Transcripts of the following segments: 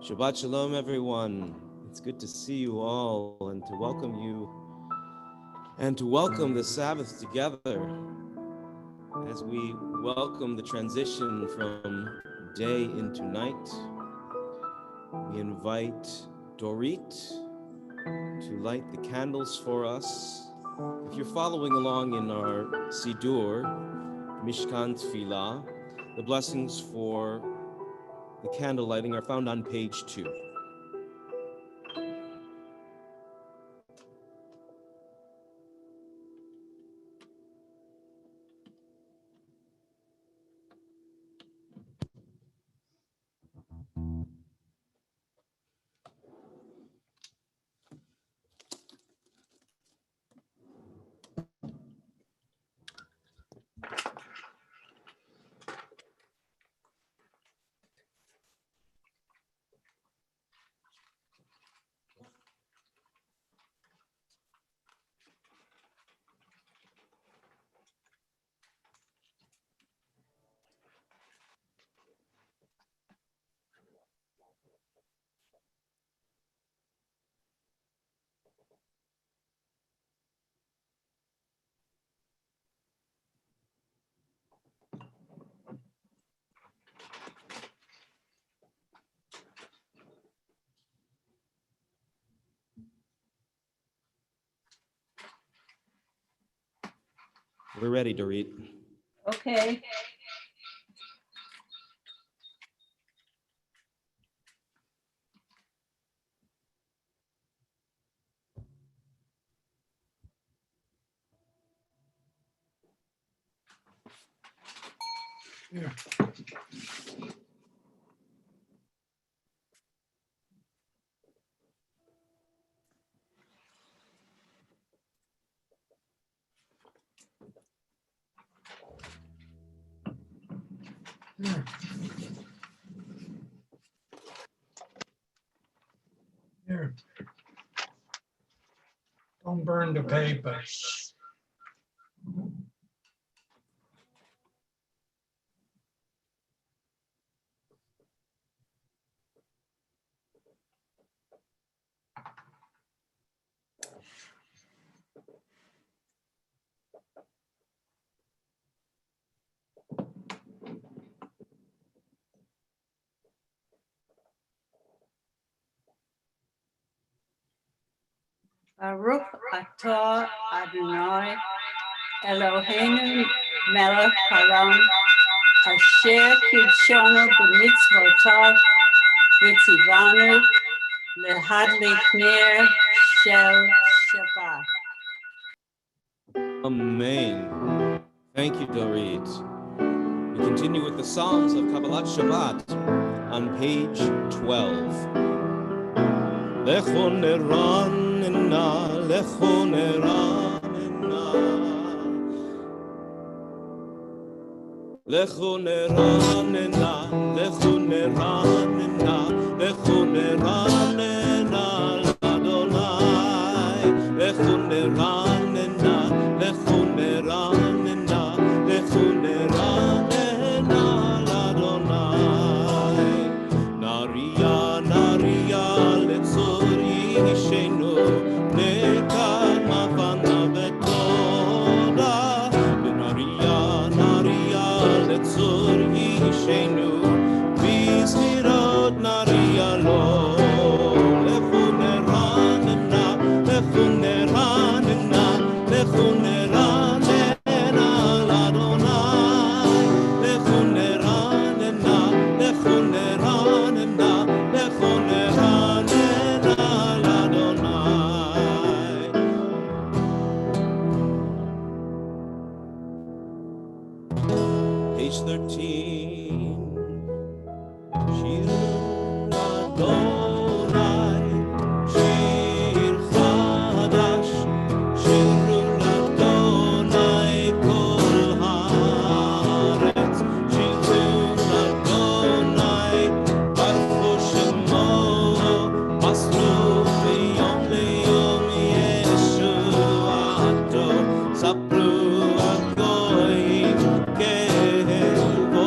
Shabbat Shalom, everyone. It's good to see you all and to welcome you and to welcome the Sabbath together as we welcome the transition from day into night. We invite Dorit to light the candles for us. If you're following along in our Sidur, Mishkan Tfilah, the blessings for the candle lighting are found on page 2. We're ready, Dorit. Okay. Here. Here. Here. Don't burn the papers. Baruch atah Adonai Eloheinu melech haolam asher kidshonu b'mitzvotav v'tzivanu lehadlik ner shel Shabbat. Amen. Thank you, Dorit. We continue with the Psalms of Kabbalat Shabbat on page 12. Lecho neranena, lecho neranena, lecho neranena, lecho neranena, lecho neranena, l'Adonai, lecho neranena, lecho neranena, lecho neranena, l'Adonai, naria, naria, letzori ishenu, nekad mavana vetoda, benaria, naria, letzori ishenu, bizhirot naria lo, lechu neranena, lechu neranena, lechu neranena, page 13. Shir Adonai, Shir Chadash, Shir Adonai kol haaretz, Shir Adonai, Baruch Shemo, Asru b'yom le'yom Yeshuato, Sapru al goyim kevodo,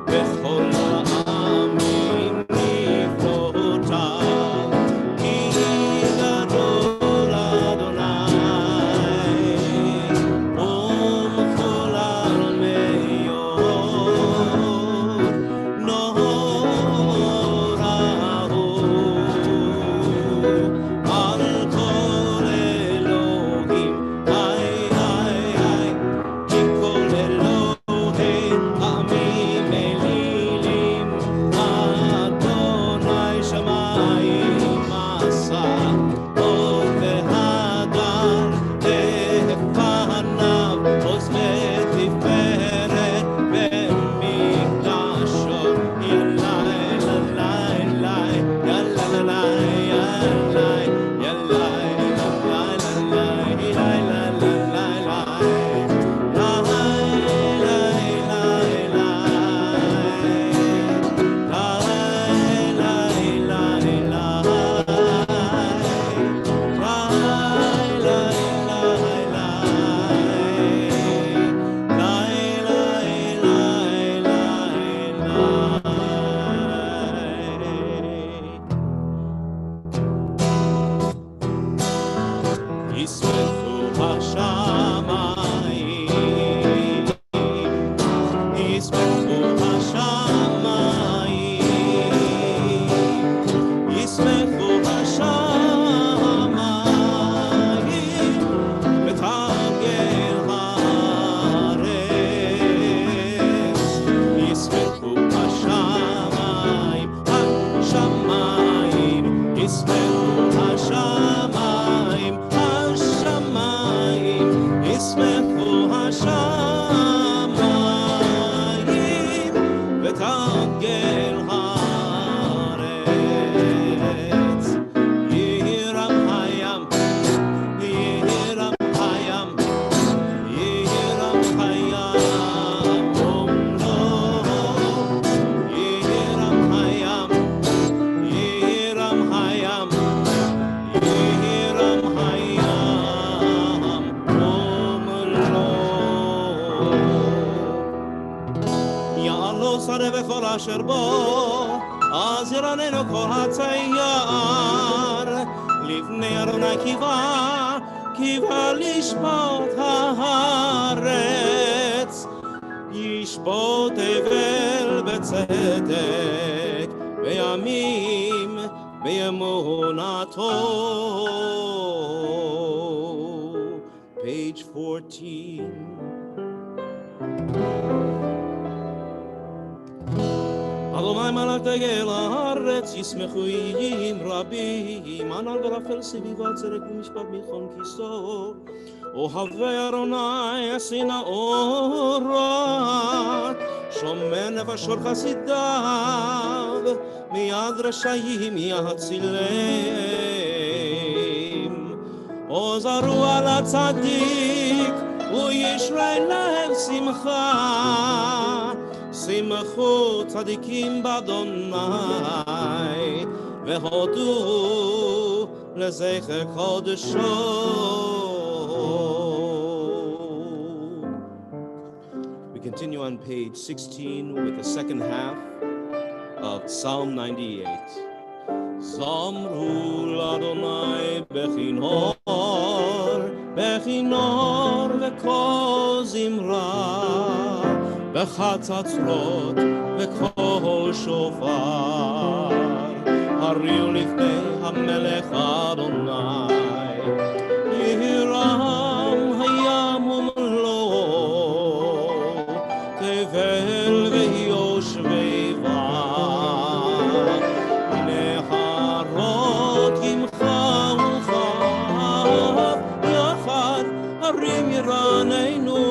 bechol ha'amim nifrotav, ki gadol Adonai, umchol al me'yor, norahu, al kol Elohim, ay, ay, ay, ki kol Elohim, amim elilim, Adonai shamayim asa, od v'hadar לפניו, עוז ותפארת במקדשו, יאללה יאללה יאללה יאללה יאללה ישמחו השמיים, ישמחו השמיים, ישמחו השמיים, ותגל הארץ, ישמחו השמיים, השמיים, ישמחו השמיים, השמיים, ישמחו השמיים, ותגל הארץ, ירם הים, ירם הים, ירם הים, אומרו, ירם הים, ירם הים, ירם הים, אומרו. יעלו שרה וכל אשר בו, אז ירננו כל הצייר, לפני ארוני קיבה, קיבה לשפוט הארץ, ישפוט אבל בצדק, בימים באמונתו. Page 14. אדוני מלך דגל הארץ, ישמחו איים רבים, ענן ורפל סביבה צדק ומשפט מלכון כיסו. אוהבי ארוני עשינה אורה, שומר נפשות חסידיו, מיד רשעים יצילם. עוזרו על הצדיק, וישרה להם שמחה. שמחו צדיקים באדוני, והודו לזכר קודשו. We continue on page 16 with the second half of Psalm 98. זמרו לאדוני בכינור, בכינור וכל זמרה, בחצוצרות וקול שופר, הריעו לפני המלך אדוני, ירם הים ומלואו, תבל ויושבי בה, נהרות ימחה וחב, יחד הרים ירננו,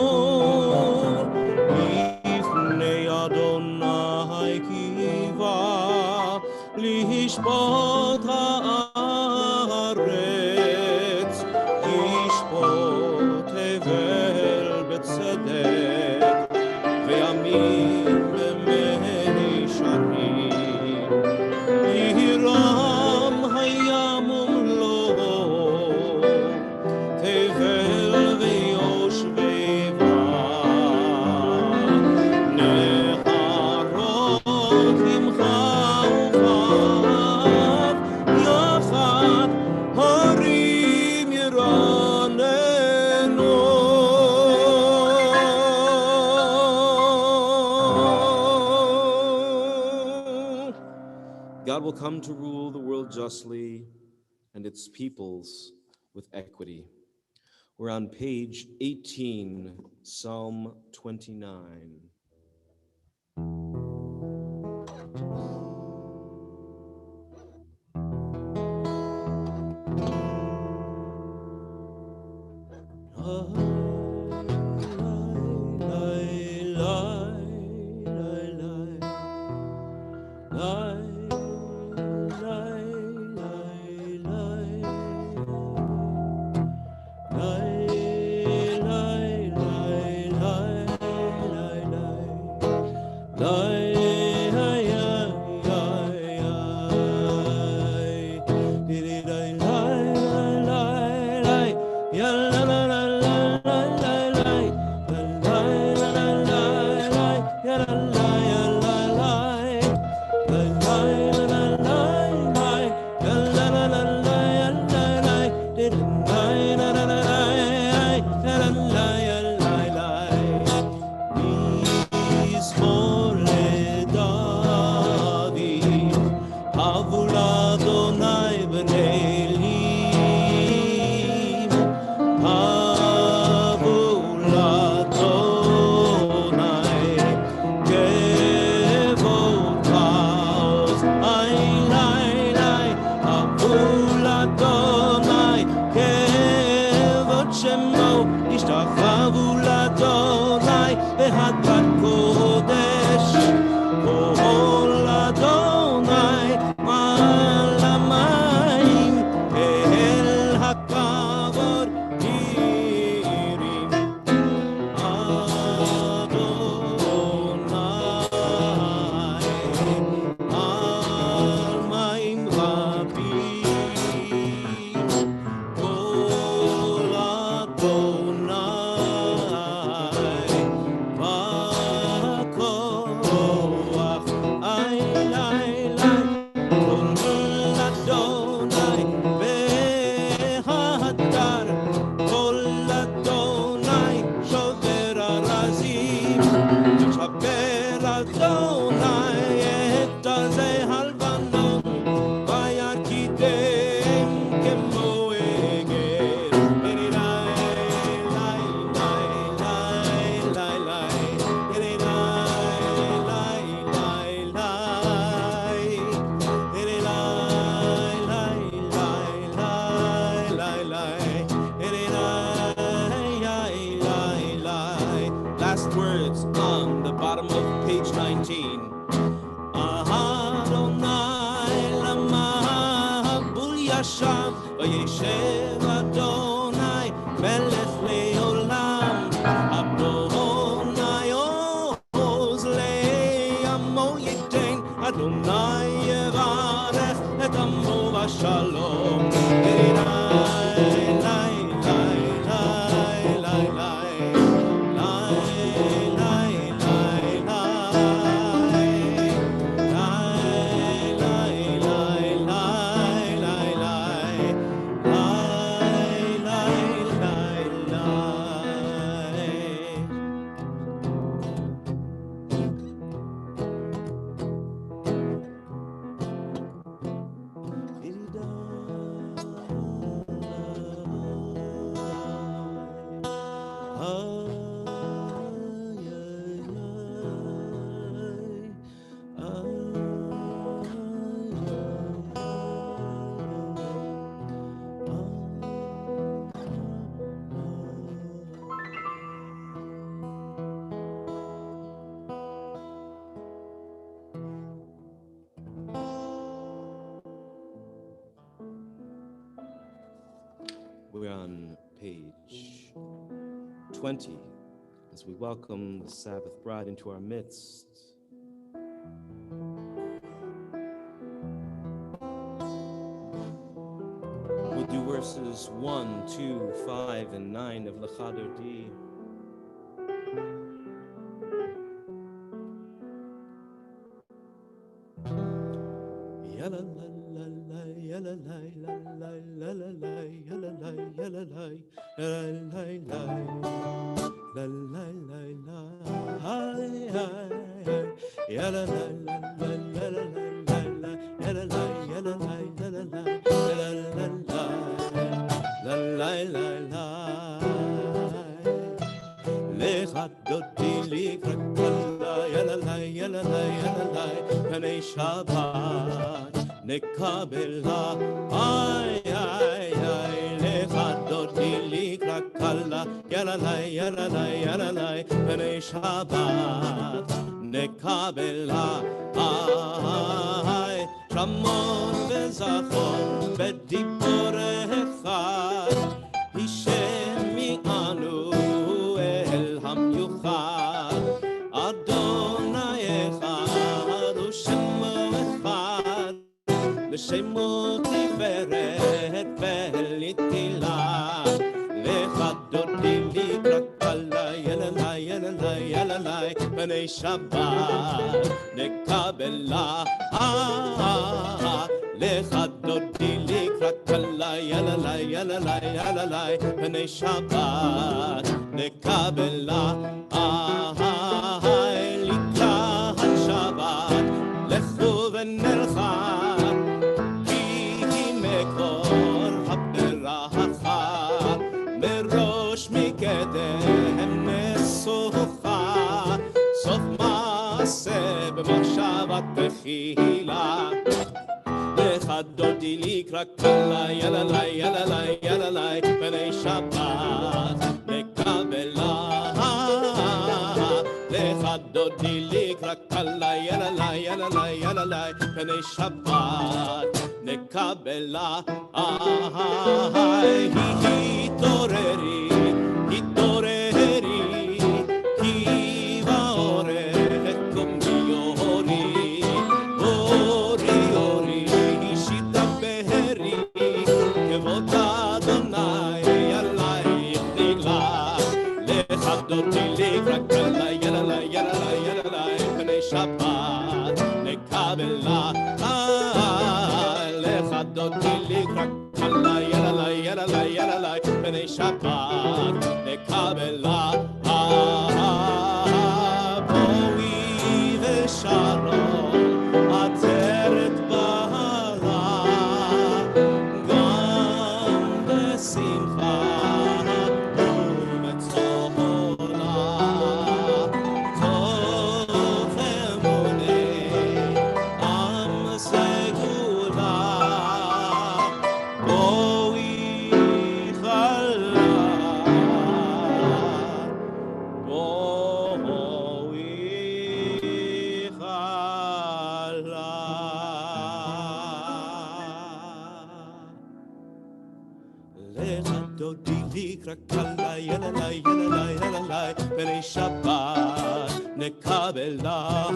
ישפוט הארץ, ישפוט הבל בצדק, וימים במישרים. ירם הים ומלואו, תבל ויושבי בה. נהרות ימחאו יחד, הרים ירננו. God will come to rule the world justly and its peoples with equity. We're on page 18, Psalm 29. We're on page 20 as we welcome the Sabbath bride into our midst. We'll do verses 1, 2, 5, and 9 of Lecha Dodi. Shabbat nekabela ay ay ay lecha dodi likra kala yalalay yalalay yalalay bnei Shabbat nekabela ay Shramon vezachon bedibor echad hishemi anu el hamyuchad Adonai echad u'shemo echad l'shemo tiferet ve'litila lecha dodi likra kala yalalay yalalay yalalay bnei Shabbat nekabela lecha dodi likra kala yalalay yalalay yalalay bnei Shabbat nekabela לקראת שבת לכו ונלכה כי מקור הברכה מראש מקדם נסוכה סוף מעשה במחשבת תחילה לך דודי לקראת קלה יללי יללי יללי בני שבת נקבלה לך דודי לקראת קלה יללי יללי יללי בני שבת נקבלה התעוררי התעוררי כי באורך קומי אורי אורי אורי שידברי כבוד אדוני עלייך נגלה לך דודי לקראת קלה יללי יללי יללי בני שבת נקבלה לך דודי לקראת קלה יללי יללי יללי בני שבת נקבלה בואי ושרון עטרת בעלה גם בשמחה ובצהלה טוב אמוני עם סגולה בואי חלה בואי חלה לך דודי לקראת קלה יללי יללי יללי בני שבת נקבלה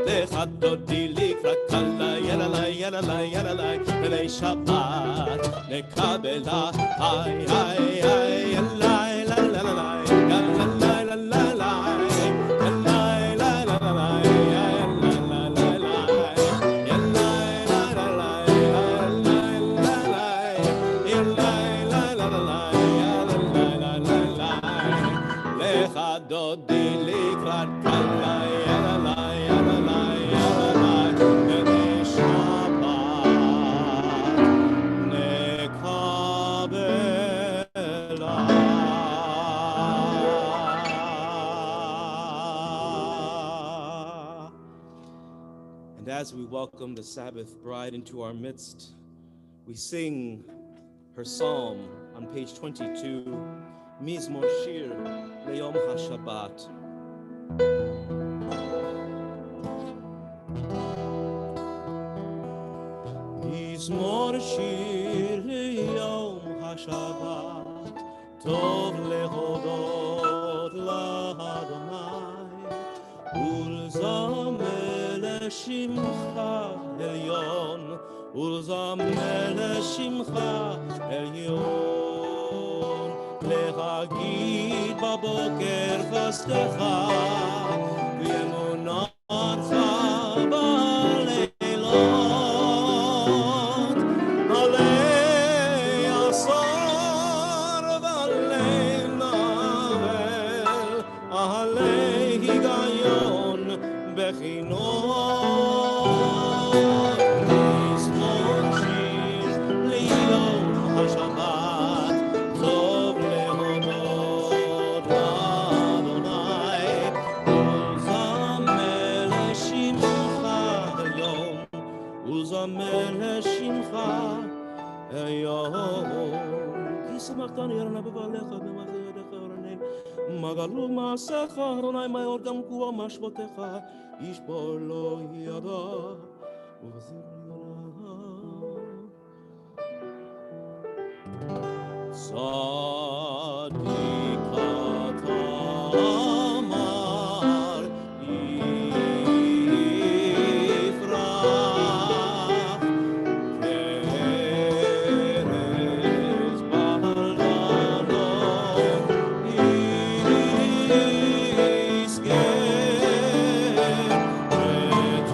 לך דודי לקראת קלה יללי יללי יללי בני שבת נקבלה איי איי איי יללי יללי דודי לקראת קלה יללי יללי יללי בני שבת נקבלה And as we welcome the Sabbath bride into our midst, we sing her psalm on page 22, Mizmor Shir Le'Yom HaShabbat. Mizmor Shir Le'Yom טוב להודות לאדוני ולזמר לשמך עליון ולזמר לשמך עליון להגיד בבוקר חסדך ואמונתך בלילות עלי עשור ועלי נבל עלי היגיון בכינור לזמור שיר ליום השבת טוב להודות לאדוני ולזמר לשמך היום ולזמר לשמך היום כי שמחתני אדוני בבעליך במעשה ידיך אדוני מה גדלו מעשיך אדוני מאור גם גבוה משפטיך איש בו לא ידע ובזיר צדיק אתה אמר יפרח כרז בלבנון יסגר בתורים בבית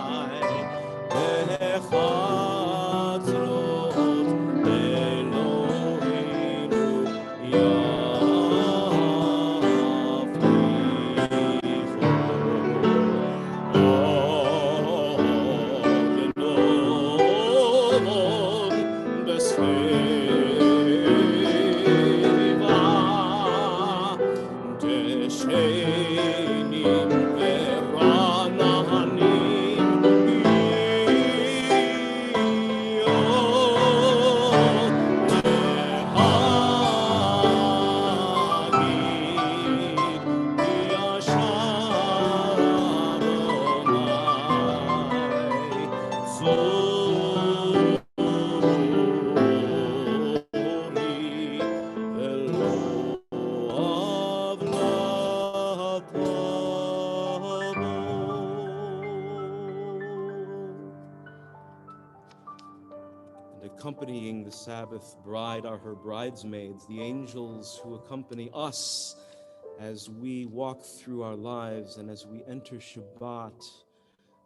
אדוני בחצרות אלוהינו יבטיחו בסביבה דשנים ורעננים להגיד כי ישר אדוני צורי אלוהיו And accompanying the Sabbath bride are her bridesmaids, the angels who accompany us as we walk through our lives and as we enter Shabbat.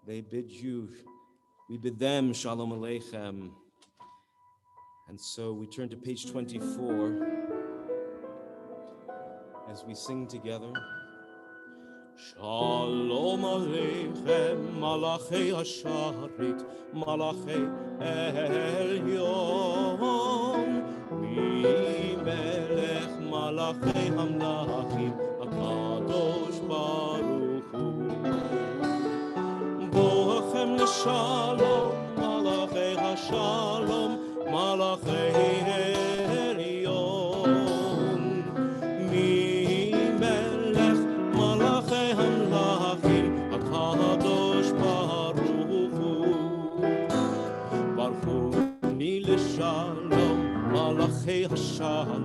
They bid you, we bid them Shalom Aleichem. And so we turn to page 24 as we sing together. Shalom Aleichem, Malachei Hasharit, Malachei Elyon, Melech Malachei Hamlachim, HaKadosh Baruch Hu. Boachem L'Shalom, Malachei Hashalom, Malachei Elyon, Melech Malachei Hamlachim, HaKadosh Baruch Hu. Baruch Hu Ni L'Shalom, Malachei Hashalom,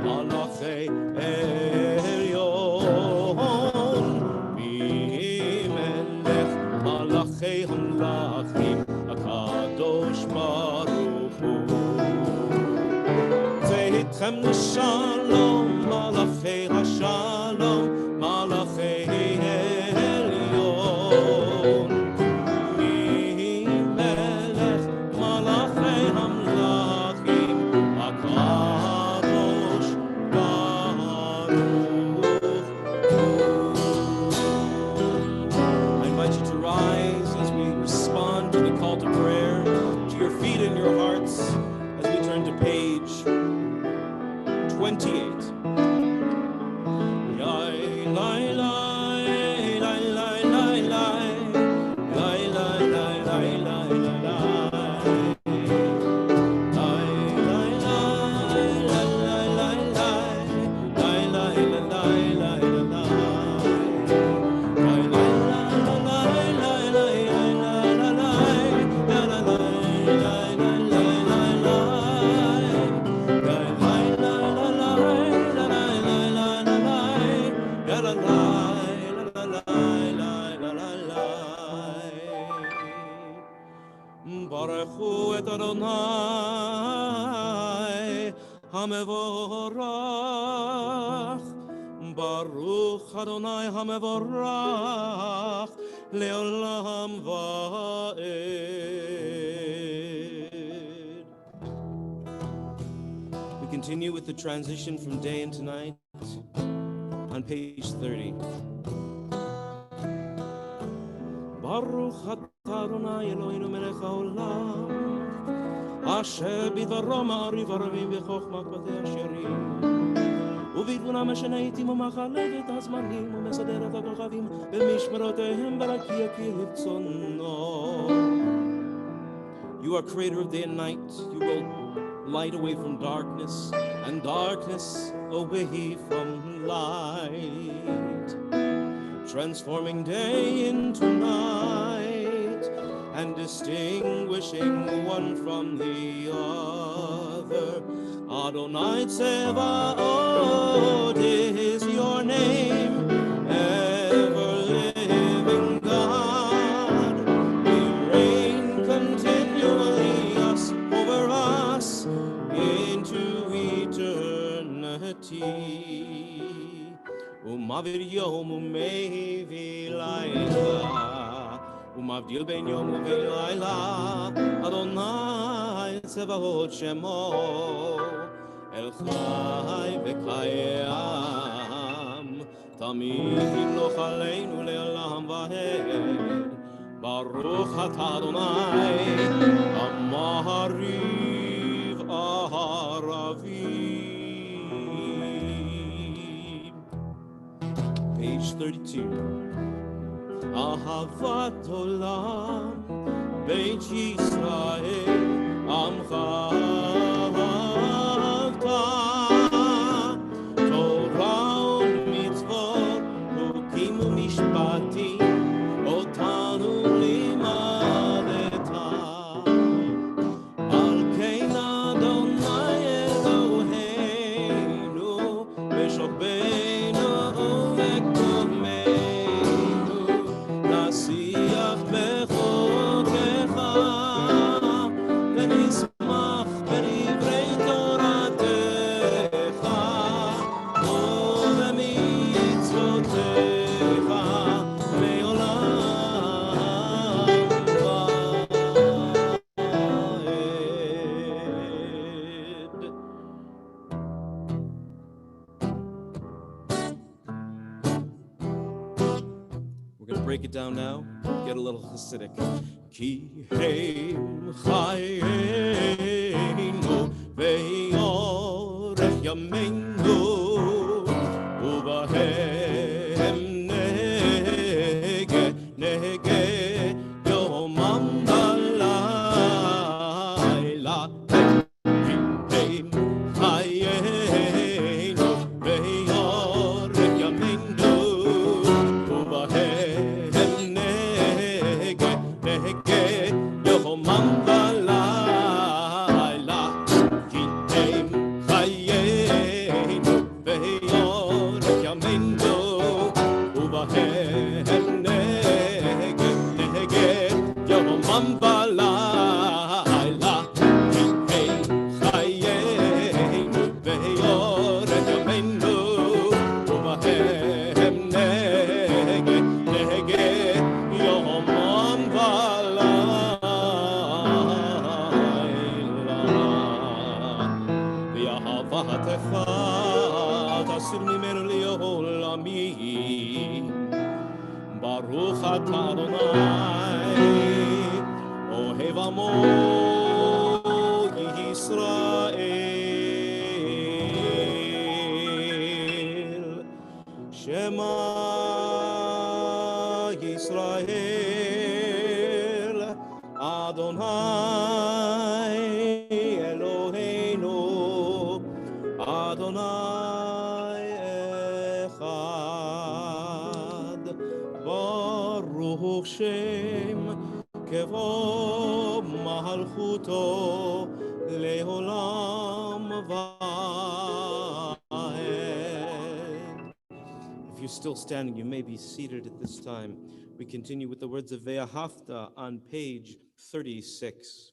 Malachei Elyon, Melech Malachei Hamlachim, HaKadosh Baruch Hu. Zeitchem L'Shalom, Malachei Hashalom, Malachei Elyon, Melech Malachei Hamlachim, HaKadosh Baruch Hu. I invite you to rise as we respond to the call to prayer, to your feet and your hearts, as we turn to page 28. Baruchu et Adonai Hamevorach, Baruch Adonai Hamevorach Leolam Va'ed. We continue with the transition from day into night on page 30. Baruch Adonai Eloheinu melech haolam, asher bidvaro ma'ariv aravim v'chochmat batei asherim, ובתבונה משנה ומחלק את הזמנים ומסדר את הכוכבים במשמרותיהם ברקיע כרצונו. You are creator of day and night. You roll light away from darkness and darkness away from light, transforming day into night and distinguishing one from the other. Adonai Tsevaot is your name, ever-living God. You reign continually over us into eternity. Umavir yom umevi laila, umavdil ben yom umevi laila. Adonai Tsevaot Shemo, El Chai v'Kayam, Tamid Loch Aleinu Le'olam Va'ed. Baruch Atah Adonai, Amahariv Aharavim. Page 32. Ahavat Olam, Beit Yisrael, Amcha Ahavta, Torah u'mitzvot, Hukim u'mishpatim, Otanu limadeta. Al kein Adonai Eloheinu, Meshobbeinu u'mekomeinu, Nasiach bechokecha, ונשמח בדברי תורתך ובמצוותיך לעולם ועד. We're going to break it down now, get a little Hasidic. Ki heim chayenu ve'yorech yameinu ubahem nege yomam v'layla. Ki heim chayenu ve'yorech yameinu ubahem nege yomam v'layla. Ki heim chayenu ve'yorech yameinu ubahem nege yomam v'layla. Ki heim chayenu ve'yorech yameinu ubahem nege yomam ואהבתך תסיר ממנו לעולמים. ברוך אתה אדוני אוהב עמו ישראל. שמע ישראל אדוני אלוהינו אדוני אחד. ברוך שם כבוד מלכותו לעולם ועד. If you're still standing, you may be seated at this time. We continue with the words of Ve'ahavta on page 36.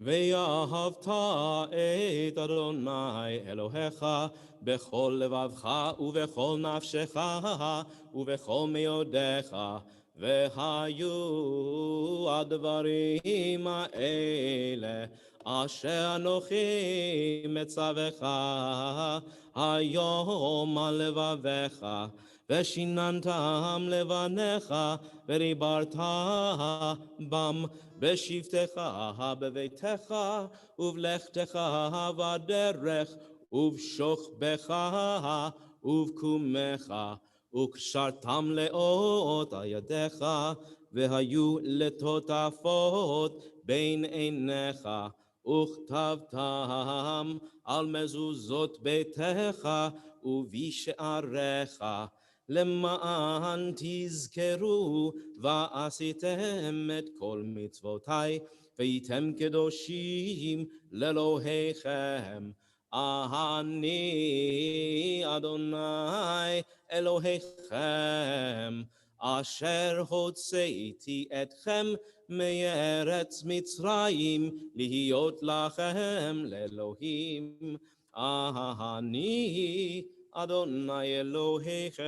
ואהבת את אדוני אלוהיך בכל לבבך ובכל נפשך ובכל מאודיך, והיו הדברים האלה אשר אנוכי מצווך היום על לבביך, ושיננתם לבניך ודיברת בם בשבתך בביתך ובלכתך בדרך ובשוכבך ובקומך, וקשרתם לאות על ידיך, והיו לטוטפות בין עיניך, וכתבתם על מזוזות ביתך ובשעריך, למען תזכרו ועשיתם את כל מצוותי, והייתם קדושים לאלוהיכם. אני אדוני אלוהיכם, אשר הוצאתי אתכם מארץ מצרים, להיות לכם לאלוהים. אני אדוני אלוהיכם,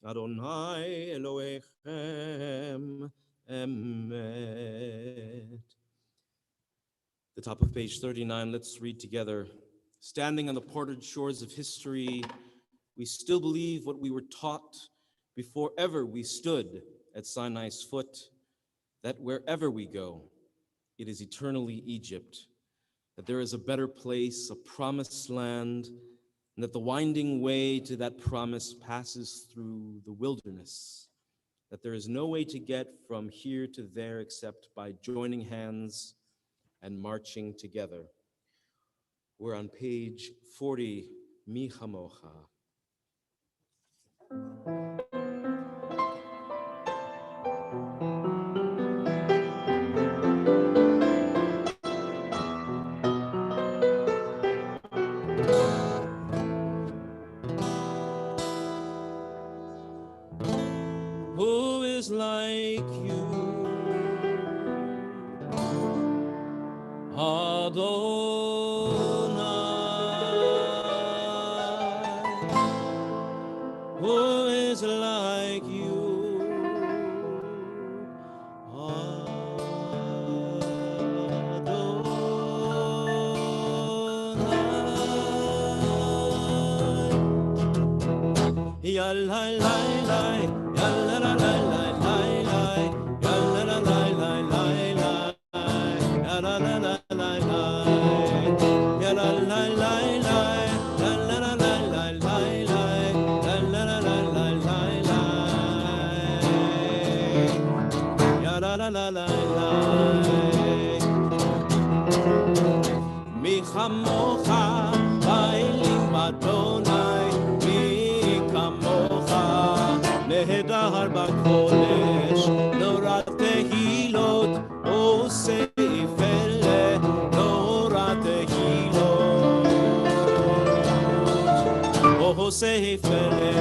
אדוני אלוהיכם, אמת. The top of page 39, let's read together. Standing on the ported shores of history, we still believe what we were taught before ever we stood at Sinai's foot, that wherever we go, it is eternally Egypt, that there is a better place, a promised land, and that the winding way to that promise passes through the wilderness, that there is no way to get from here to there except by joining hands and marching together. We're on page 40, Mi Chamocha. Who is like you, Adonai? Who is like you, Adonai? Ya la la la, ya la la la la la, ya la la la la la la, ya la la la la la, ya la la la la, ya la la la la la, ya la la la la la, ya la la la la la. Mi chamocha bailim Adonai, mi kamocha nehedar b'kodesh, norat tehilot osef ele, norat tehilot osef ele.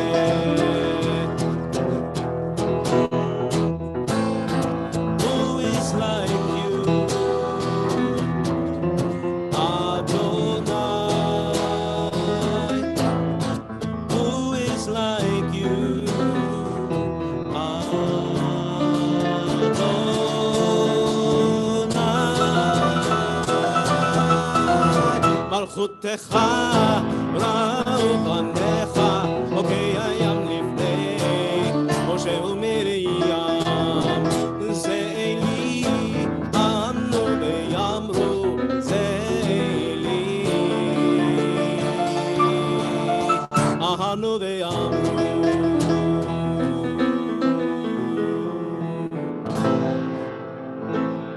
Who is like you, Adonai? Who is like you, Adonai? Malchutecha ראו בניך, חוקי הים לפני משה ומרים. זה אלי, אנו ויאמרו, זה אלי, אנו ויאמרו.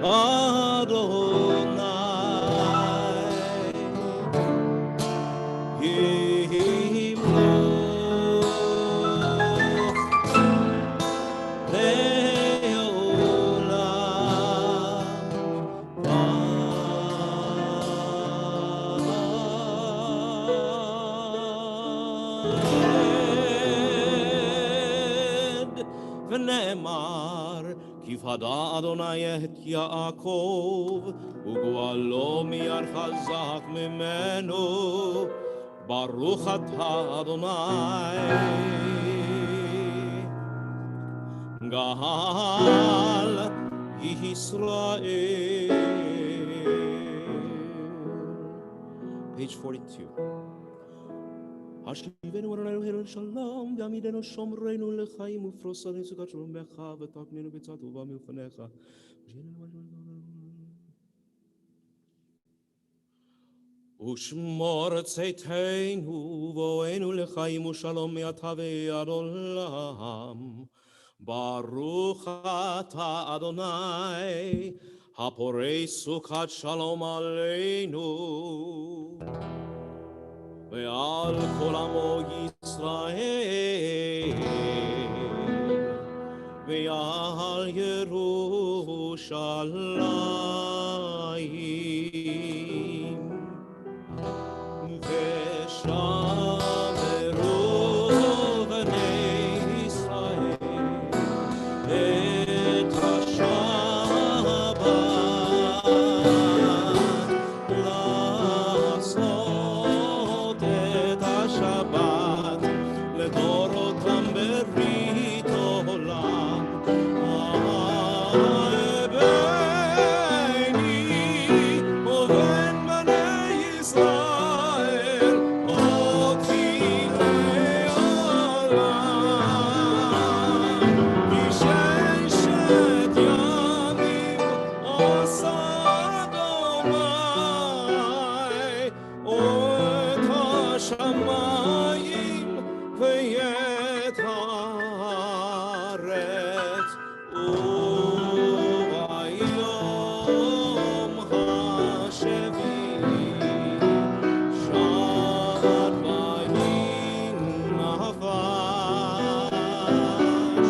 אדוני, ונאמר, כי פדה אדוני את יעקב, וגואלו מיד חזק ממנו, ברוך אתה אדוני. גאל ישראל. Page 42. השיבנו אדוני אלוהינו לשלום, ועמידנו שומרנו לחיים ופרוסנו סוכת שלומך, ותקננו בצד טובה מלפניך. ושמור צאתנו ובואנו לחיים ושלום מעתה ועד עולם. ברוך אתה אדוני, הפורש סוכת שלום עלינו. ועל כל עמו ישראל, ועל ירושלים, ושמרו בני ישראל את השבת לעשות את השבת לדורותם ברית עולם. ביני ובין בני ישראל אותי לעולם, כששת ימים עשה אדוני את השמיים ואת הארץ, וביום השביעי שבת וינפש,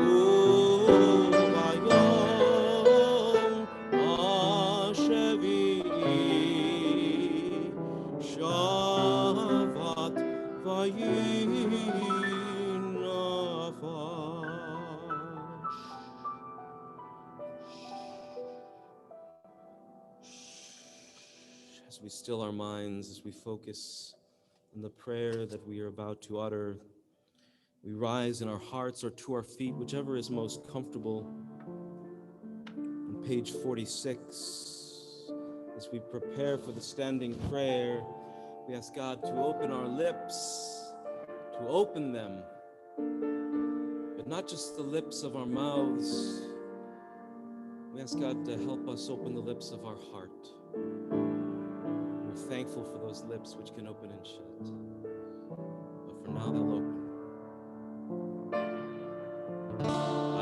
וביום השביעי שבת וינפש. As we still our minds, as we focus on the prayer that we are about to utter, we rise in our hearts or to our feet, whichever is most comfortable. On page 46, as we prepare for the standing prayer, we ask God to open our lips, to open them, but not just the lips of our mouths. We ask God to help us open the lips of our heart. We're thankful for those lips which can open and shut. But for now, they'll open.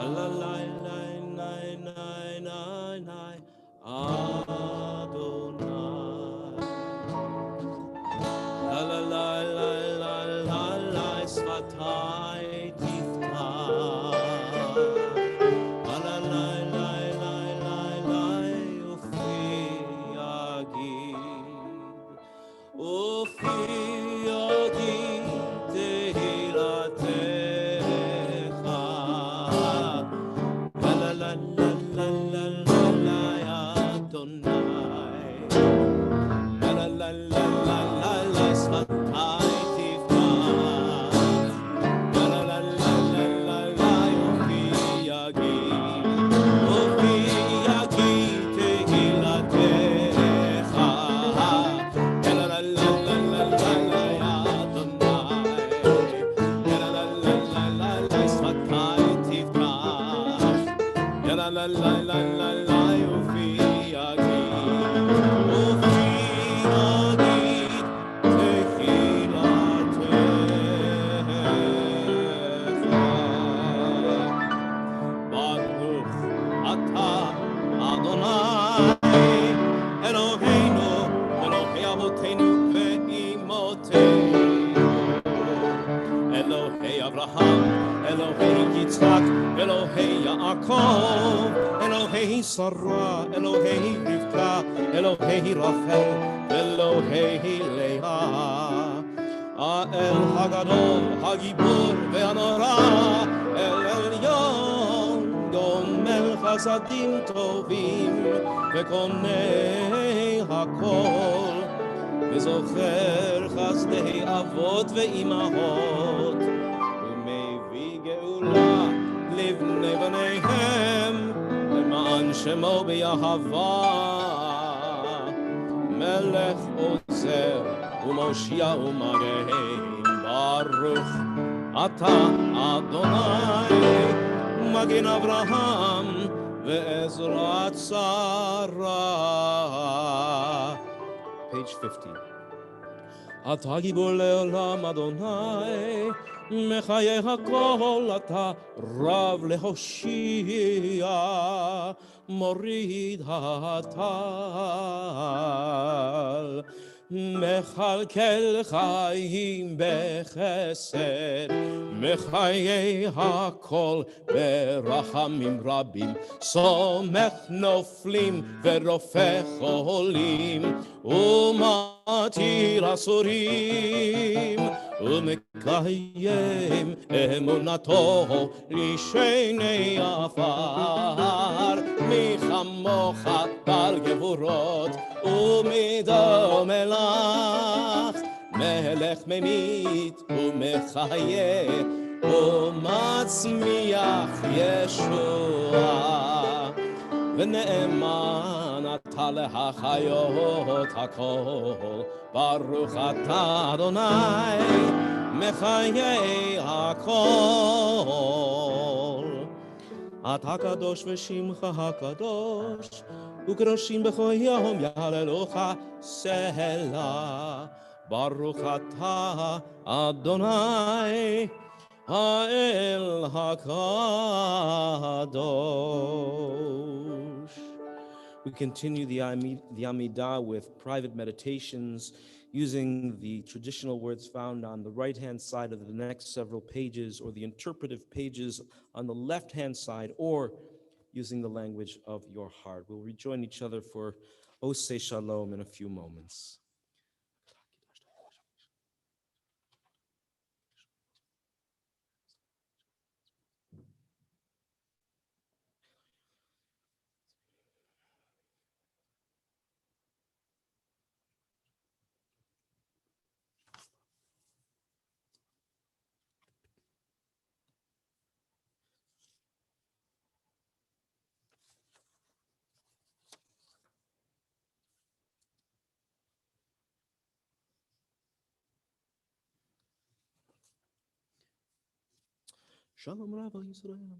Adonai, שפתי תפתח. Sarah, Elohei Rivka, Elohei Rachel, Elohei Leah, El Hagadol, Hagibur, Ve'anora, El חסדים טובים וקונה הכל, וזוכר חסדי אבות ואימהות, ומביא גאולה לבני בניהם, למען שמו באהבה. מלך עוזר ומושיע ומגן, ברוך אתה אדוני, מגן אברהם ועזרת שרה. Page 50. אתה גיבור לעולם אדוני, מחיי הכל אתה רב להושיע, מוריד הטל, מכלכל חיים בחסד, מחיי הכל ברחמים רבים, סומך נופלים ורופא חולים, ומתיר אסורים, ומקיים אמונתו לשני עפר. מי כמוך בעל גבורות ומדומה לך, מלך ממית ומחיה ומצמיח ישועה, ונאמן אתה להחיות הכל, ברוך אתה אדוני מחיי הכל. אתה קדוש ושמך הקדוש, וקדושים בכל יום יהללוך סלה, ברוך אתה אדוני האל הקדוש. We continue the Amidah with private meditations using the traditional words found on the right-hand side of the next several pages, or the interpretive pages on the left-hand side, or using the language of your heart. We'll rejoin each other for Oseh Shalom in a few moments. Shalom Rav Yisrael.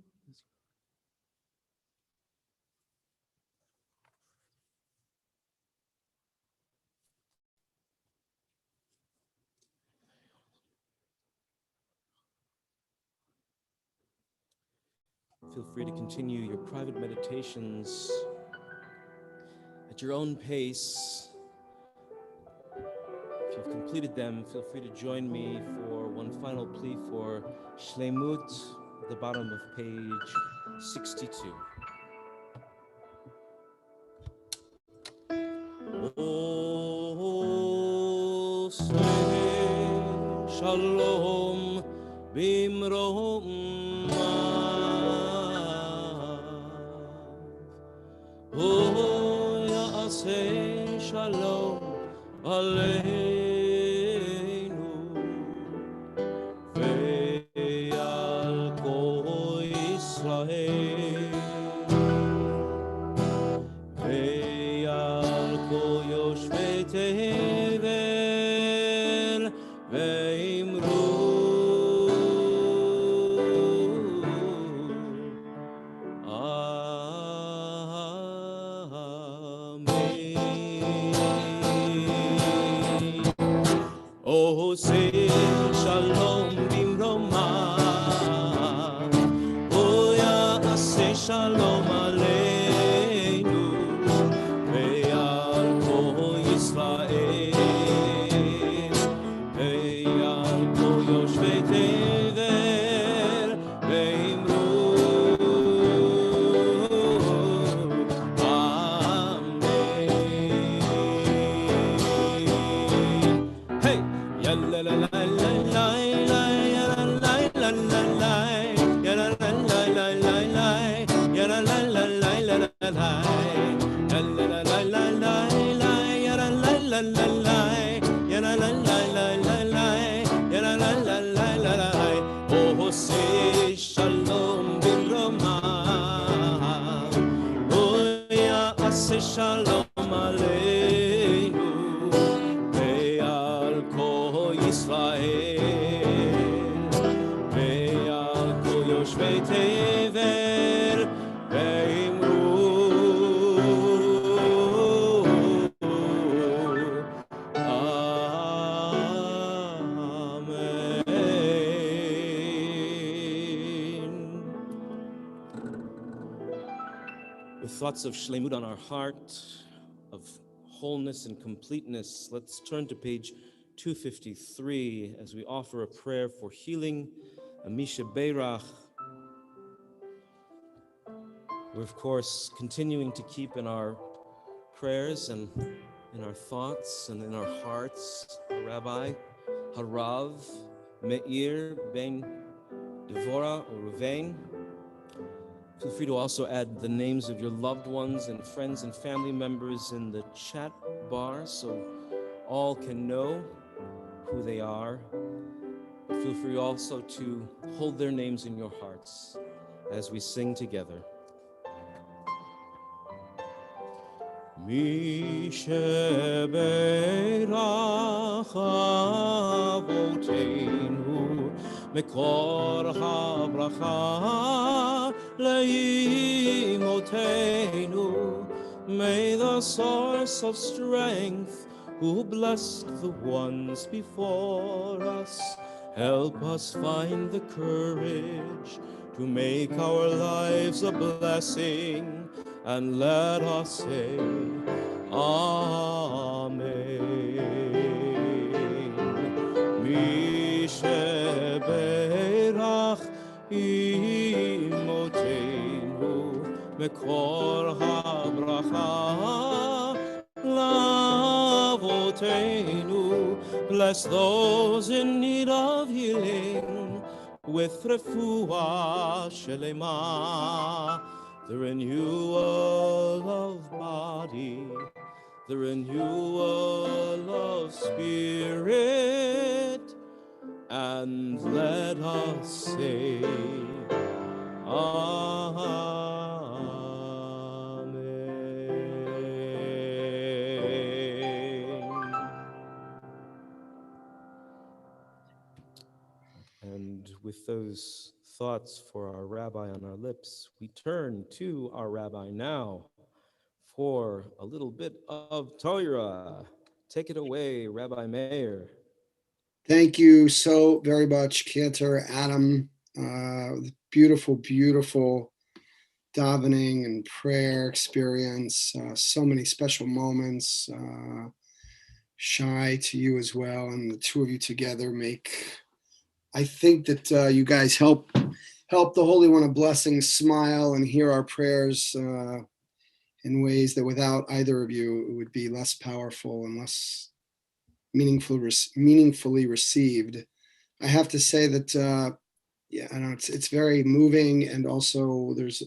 Feel free to continue your private meditations at your own pace. If you've completed them, feel free to join me for one final plea for Shlemut at the bottom of page 62. Oseh Shalom bimromav, O Ya'aseh Shalom aleinu. עושה שלום במרומיו, הוא יעשה שלום עלינו ועל כל ישראל ועל כל יושבי תבל ואמרו with thoughts of shlemut on our heart, of wholeness and completeness, let's turn to page 253 as we offer a prayer for healing, a Misha Beirach. We're, of course, continuing to keep in our prayers and in our thoughts and in our hearts, Rabbi Harav Meir ben Devorah or Ruvain. Feel free to also add the names of your loved ones and friends and family members in the chat bar so all can know who they are. Feel free also to hold their names in your hearts as we sing together. Mi sheberach avoteinu mekor habracha leimotenu. May the source of strength who blessed the ones before us help us find the courage to make our lives a blessing, and let us say Amen. Mi sheberach imotenu mekor habracha lavotenu. Bless those in need of healing with refuah shelema, the renewal of body, the renewal of spirit, and let us say Amen. And with those thoughts for our rabbi on our lips, we turn to our rabbi now for a little bit of Torah. Take it away, Rabbi Meir. Thank you so very much, Cantor Adam. Beautiful, beautiful davening and prayer experience. So many special moments. Shai, to you as well, and the two of you together make. I think that you guys help the Holy One of Blessings smile and hear our prayers in ways that without either of you, it would be less powerful and less meaningfully received. I have to say that, I know it's very moving, and also there's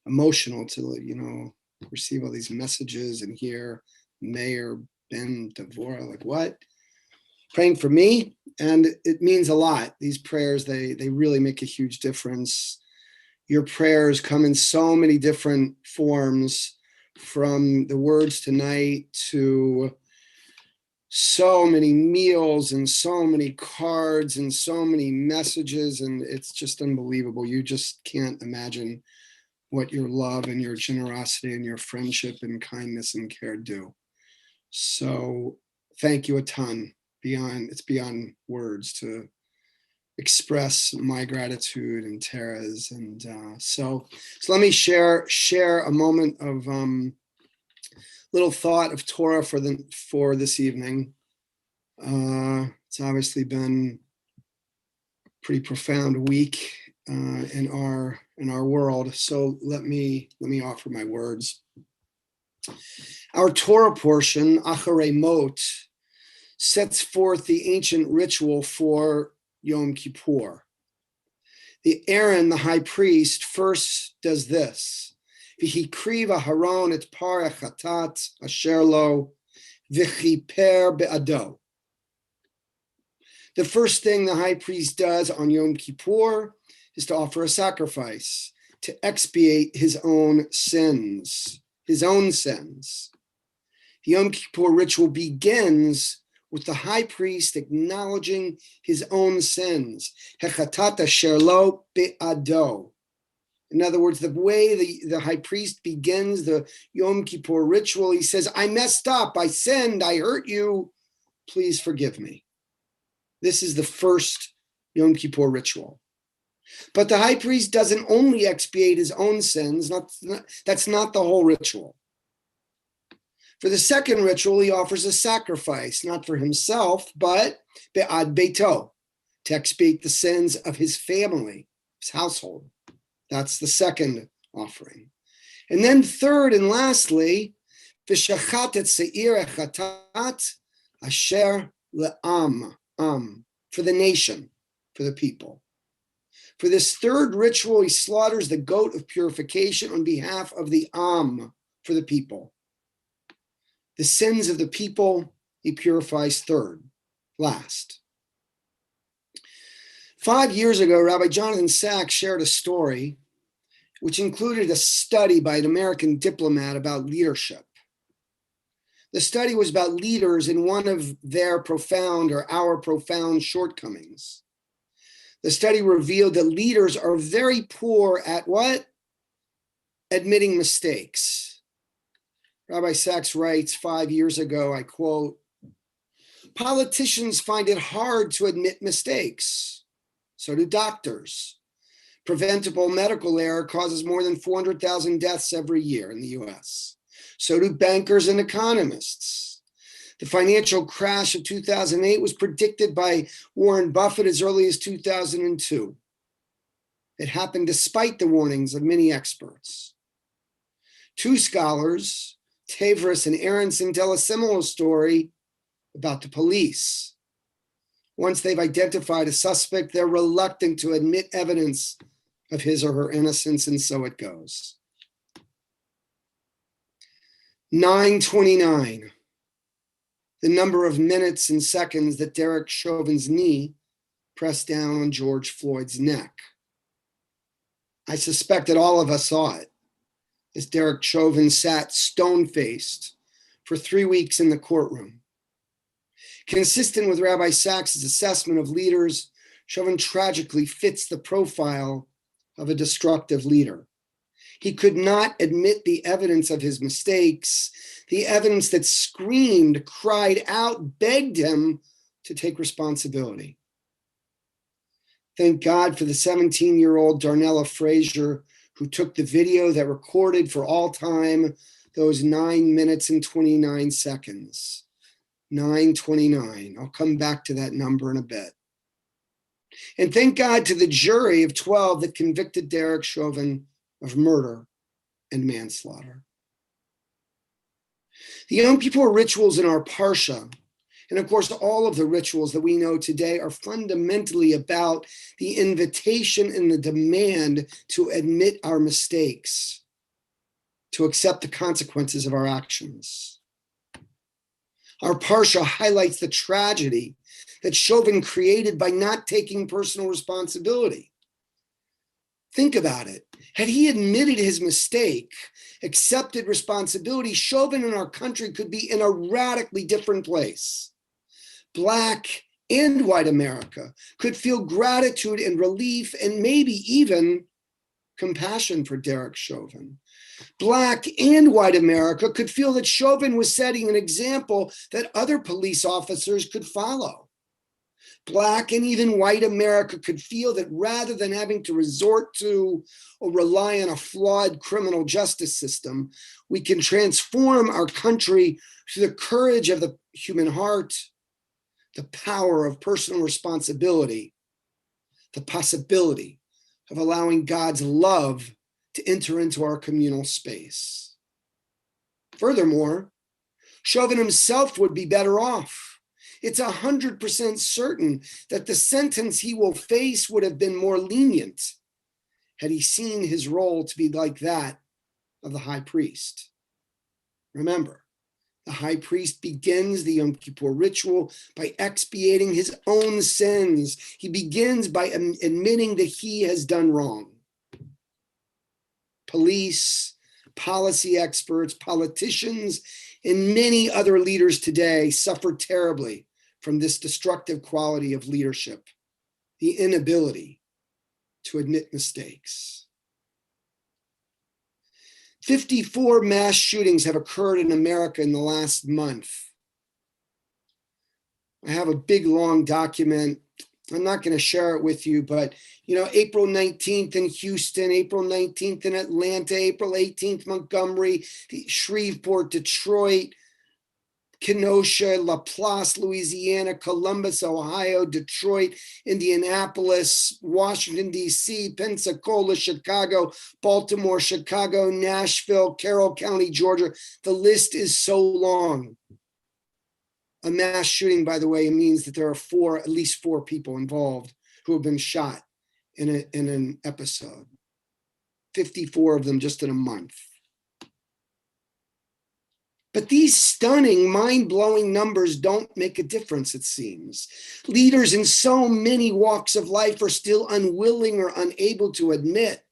emotional to, receive all these messages and hear Mayor Ben Devorah, like what? Praying for me, and it means a lot. These prayers, they really make a huge difference. Your prayers come in so many different forms, from the words tonight to so many meals and so many cards and so many messages, and it's just unbelievable. You just can't imagine what your love and your generosity and your friendship and kindness and care do. So thank you a ton. It's beyond words to express my gratitude and Tara's. And so let me share a moment of little thought of Torah for this evening. It's obviously been a pretty profound week in our world. So let me offer my words. Our Torah portion, Acharei Mot, sets forth the ancient ritual for Yom Kippur. The Aaron, the high priest, first does this. V'hikriv Aharon et par hachatat asher lo v'chiper be'ado. The first thing the high priest does on Yom Kippur is to offer a sacrifice to expiate his own sins. The Yom Kippur ritual begins with the high priest acknowledging his own sins. Hechatat asher lo be'ado. In other words, the way the high priest begins the Yom Kippur ritual, he says, I messed up, I sinned, I hurt you, please forgive me. This is the first Yom Kippur ritual. But the high priest doesn't only expiate his own sins, that's not the whole ritual. For the second ritual, he offers a sacrifice, not for himself, but be'ad beito, to expiate the sins of his family, his household. That's the second offering. And then third and lastly, v'shachat et se'ir echatat asher le'am, for the nation, for the people. For this third ritual, he slaughters the goat of purification on behalf of the for the people. The sins of the people, he purifies third, last. 5 years ago, Rabbi Jonathan Sacks shared a story which included a study by an American diplomat about leadership. The study was about leaders in one of their profound or our profound shortcomings. The study revealed that leaders are very poor at what? Admitting mistakes. Rabbi Sacks writes 5 years ago, I quote, politicians find it hard to admit mistakes. So do doctors. Preventable medical error causes more than 400,000 deaths every year in the US. So do bankers and economists. The financial crash of 2008 was predicted by Warren Buffett as early as 2002. It happened despite the warnings of many experts. Two scholars, Tavris and Aronson, tell a similar story about the police. Once they've identified a suspect, they're reluctant to admit evidence of his or her innocence, and so it goes. 9:29, the number of minutes and seconds that Derek Chauvin's knee pressed down on George Floyd's neck. I suspect that all of us saw it as Derek Chauvin sat stone-faced for 3 weeks in the courtroom. Consistent with Rabbi Sacks' assessment of leaders, Chauvin tragically fits the profile of a destructive leader. He could not admit the evidence of his mistakes, the evidence that screamed, cried out, begged him to take responsibility. Thank God for the 17-year-old Darnella Frazier, who took the video that recorded for all time those 9 minutes and 29 seconds. 9:29. I'll come back to that number in a bit. And thank God to the jury of 12 that convicted Derek Chauvin of murder and manslaughter. The Yom Kippur rituals in our Parsha, and of course all of the rituals that we know today, are fundamentally about the invitation and the demand to admit our mistakes, to accept the consequences of our actions. Our Parsha highlights the tragedy that Chauvin created by not taking personal responsibility. Think about it. Had he admitted his mistake, accepted responsibility, Chauvin in our country could be in a radically different place. Black and white America could feel gratitude and relief and maybe even compassion for Derek Chauvin. Black and white America could feel that Chauvin was setting an example that other police officers could follow. Black and even white America could feel that rather than having to resort to or rely on a flawed criminal justice system, we can transform our country through the courage of the human heart, the power of personal responsibility, the possibility of allowing God's love to enter into our communal space. Furthermore, Chauvin himself would be better off. It's 100% certain that the sentence he will face would have been more lenient had he seen his role to be like that of the high priest. Remember, The high priest begins the Yom Kippur ritual by expiating his own sins. He begins by admitting that he has done wrong. Police, policy experts, politicians, and many other leaders today suffer terribly from this destructive quality of leadership, the inability to admit mistakes. 54 mass shootings have occurred in America in the last month. I have a big, long document. I'm not going to share it with you, but April 19th in Houston, April 19th in Atlanta, April 18th, Montgomery, Shreveport, Detroit, Kenosha, LaPlace, Louisiana, Columbus, Ohio, Detroit, Indianapolis, Washington, D.C., Pensacola, Chicago, Baltimore, Chicago, Nashville, Carroll County, Georgia. The list is so long. A mass shooting, by the way, means that there are at least four people involved who have been shot in an episode. 54 of them just in a month. But these stunning, mind-blowing numbers don't make a difference, it seems. Leaders in so many walks of life are still unwilling or unable to acknowledge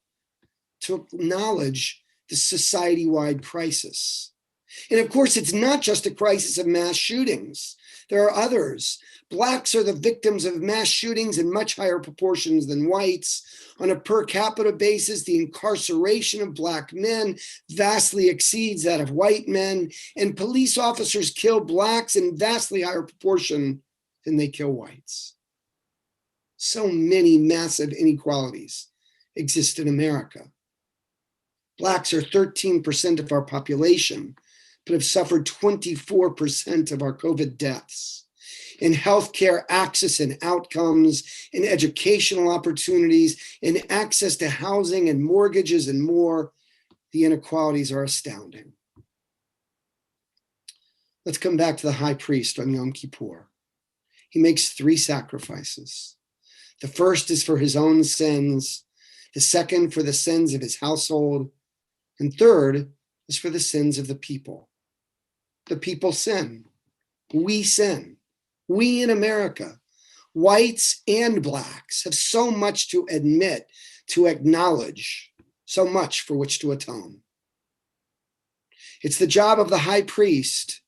the society-wide crisis. And of course, it's not just a crisis of mass shootings. There are others. Blacks are the victims of mass shootings in much higher proportions than whites. On a per capita basis, the incarceration of Black men vastly exceeds that of white men, and police officers kill Blacks in vastly higher proportion than they kill whites. So many massive inequalities exist in America. Blacks are 13% of our population, but have suffered 24% of our COVID deaths. In healthcare access and outcomes, in educational opportunities, in access to housing and mortgages and more, the inequalities are astounding. Let's come back to the high priest on Yom Kippur. He makes 3 sacrifices. The first is for his own sins, the second for the sins of his household, and third is for the sins of the people. The people sin. We sin. We in America, whites and Blacks, have so much to admit, to acknowledge, so much for which to atone. It's the job of the high priest,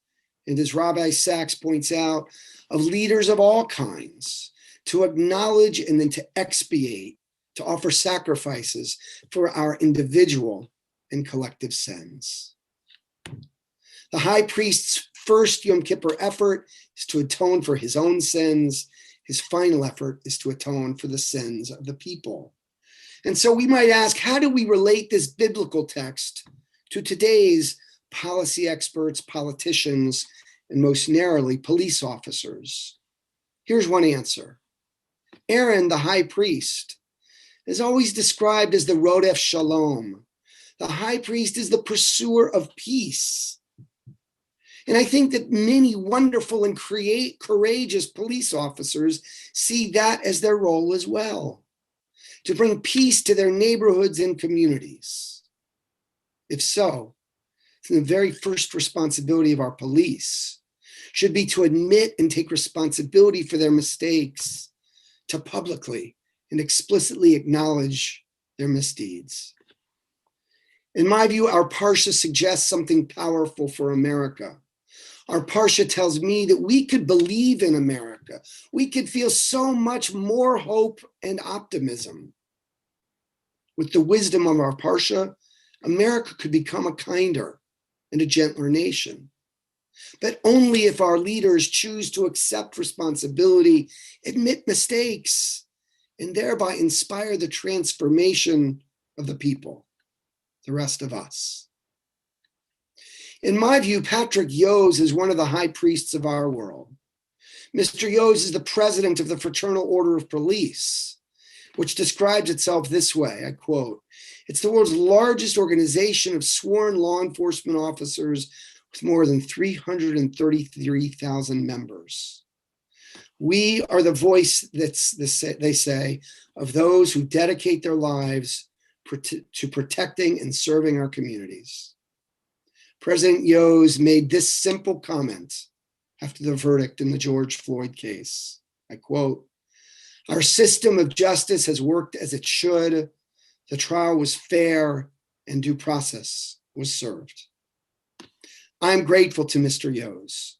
and as Rabbi Sachs points out, of leaders of all kinds, to acknowledge and then to expiate, to offer sacrifices for our individual and collective sins. The high priest's first Yom Kippur effort is to atone for his own sins. His final effort is to atone for the sins of the people. And so we might ask, how do we relate this biblical text to today's policy experts, politicians, and most narrowly, police officers? Here's one answer. Aaron, the high priest, is always described as the Rodef Shalom. The high priest is the pursuer of peace. And I think that many wonderful and courageous police officers see that as their role as well, to bring peace to their neighborhoods and communities. If so, the very first responsibility of our police should be to admit and take responsibility for their mistakes, to publicly and explicitly acknowledge their misdeeds. In my view, our Parsha suggests something powerful for America. Our Parsha tells me that we could believe in America. We could feel so much more hope and optimism. With the wisdom of our Parsha, America could become a kinder and a gentler nation. But only if our leaders choose to accept responsibility, admit mistakes, and thereby inspire the transformation of the people, the rest of us. In my view, Patrick Yose is one of the high priests of our world. Mr. Yose is the president of the Fraternal Order of Police, which describes itself this way, I quote, "It's the world's largest organization of sworn law enforcement officers with more than 333,000 members. We are the voice," they say, "of those who dedicate their lives to protecting and serving our communities. President Yos made this simple comment after the verdict in the George Floyd case. I quote, "Our system of justice has worked as it should. The trial was fair and due process was served." I'm grateful to Mr. Yos.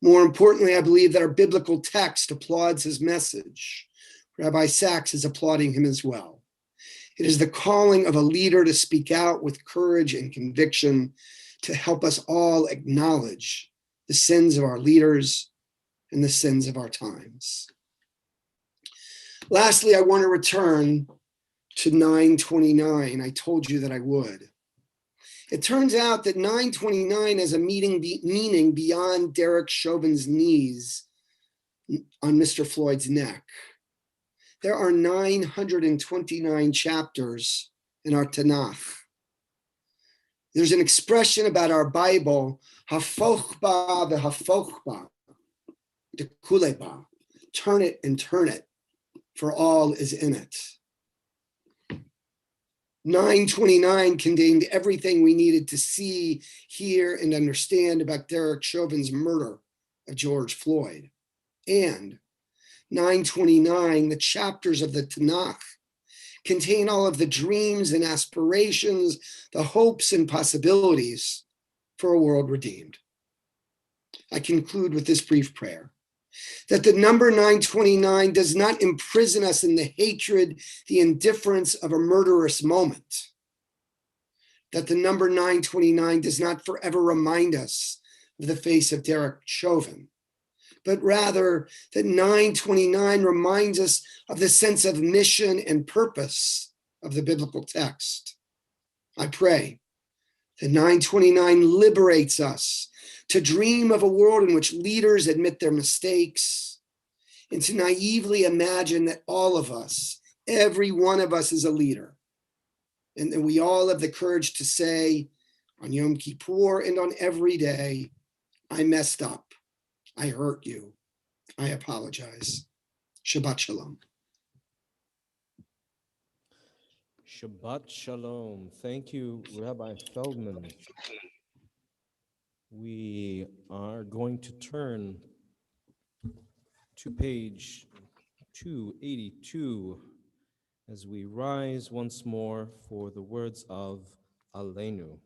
More importantly, I believe that our biblical text applauds his message. Rabbi Sachs is applauding him as well. It is the calling of a leader to speak out with courage and conviction to help us all acknowledge the sins of our leaders and the sins of our times. Lastly, I want to return to 929. I told you that I would. It turns out that 929 has a meaning beyond Derek Chauvin's knees on Mr. Floyd's neck. There are 929 chapters in our Tanakh. There's an expression about our Bible, hafochba v'hafochba, dekuleba, turn it and turn it, for all is in it. 929 contained everything we needed to see, hear, and understand about Derek Chauvin's murder of George Floyd. And 929, the chapters of the Tanakh, contain all of the dreams and aspirations, the hopes and possibilities for a world redeemed. I conclude with this brief prayer, that the number 929 does not imprison us in the hatred, the indifference of a murderous moment. That the number 929 does not forever remind us of the face of Derek Chauvin, but rather that 929 reminds us of the sense of mission and purpose of the biblical text. I pray that 929 liberates us to dream of a world in which leaders admit their mistakes, and to naively imagine that all of us, every one of us, is a leader, and that we all have the courage to say on Yom Kippur and on every day, I messed up, I hurt you, I apologize. Shabbat Shalom. Shabbat Shalom. Thank you, Rabbi Feldman. We are going to turn to page 282 as we rise once more for the words of Aleinu.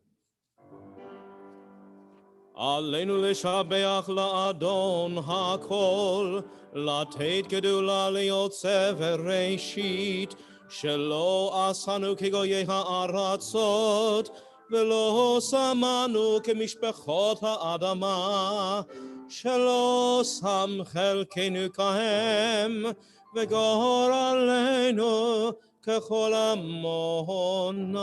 Aleinu לשבח לאדון הכל, לתת גדולה ליוצא וראשית, שלא עשנו כגויי הארצות, ולא שמנו כמשפחות האדמה, שלא שם חלקנו כהם, וגורלנו ככל עמונם.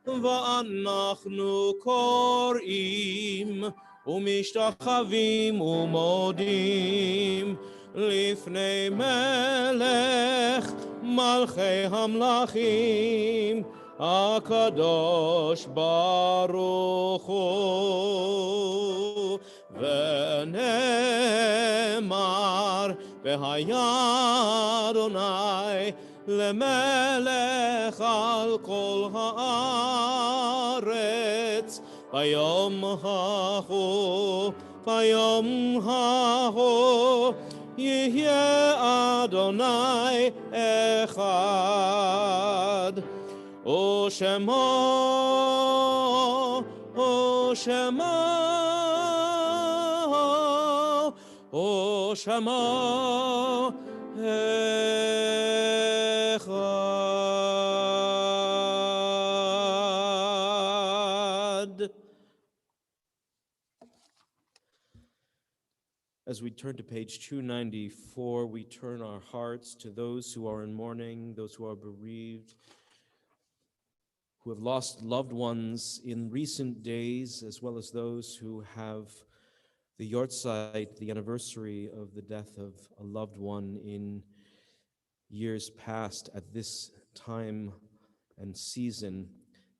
ואנחנו קוראים ומשתחווים ומודים לפני מלך מלכי המלכים הקדוש ברוך הוא. ונאמר והיה אדוני למלך על כל הארץ ביום ההוא, ביום ההוא יהיה אדוני אחד, ושמו אחד. As we turn to page 294, we turn our hearts to those who are in mourning, those who are bereaved, who have lost loved ones in recent days, as well as those who have the yortzeit, the anniversary of the death of a loved one in years past at this time and season.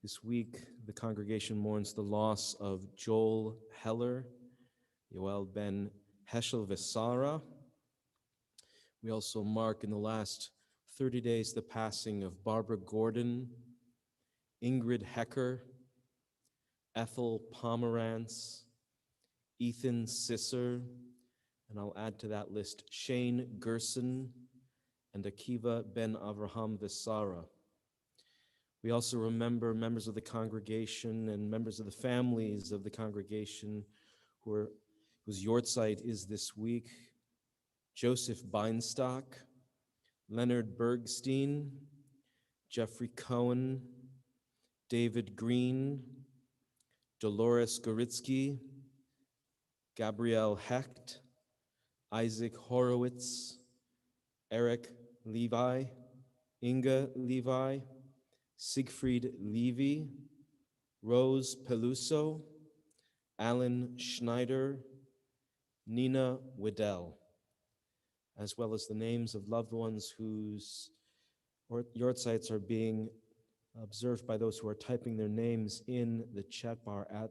This week, the congregation mourns the loss of Joel Heller, Yoel ben Heschel Vesara. We also mark in the last 30 days the passing of Barbara Gordon, Ingrid Hecker, Ethel Pomerantz, Ethan Sisser, and I'll add to that list Shane Gerson and Akiva Ben Avraham Visara. We also remember members of the congregation and members of the families of the congregation whose yahrzeit is this week. Joseph Beinstock, Leonard Bergstein, Jeffrey Cohen, David Green, Dolores Goritsky, Gabrielle Hecht, Isaac Horowitz, Eric Levi, Inga Levi, Siegfried Levy, Rose Peluso, Alan Schneider, Nina Waddell, as well as the names of loved ones whose yahrzeits are being observed by those who are typing their names in the chat bar at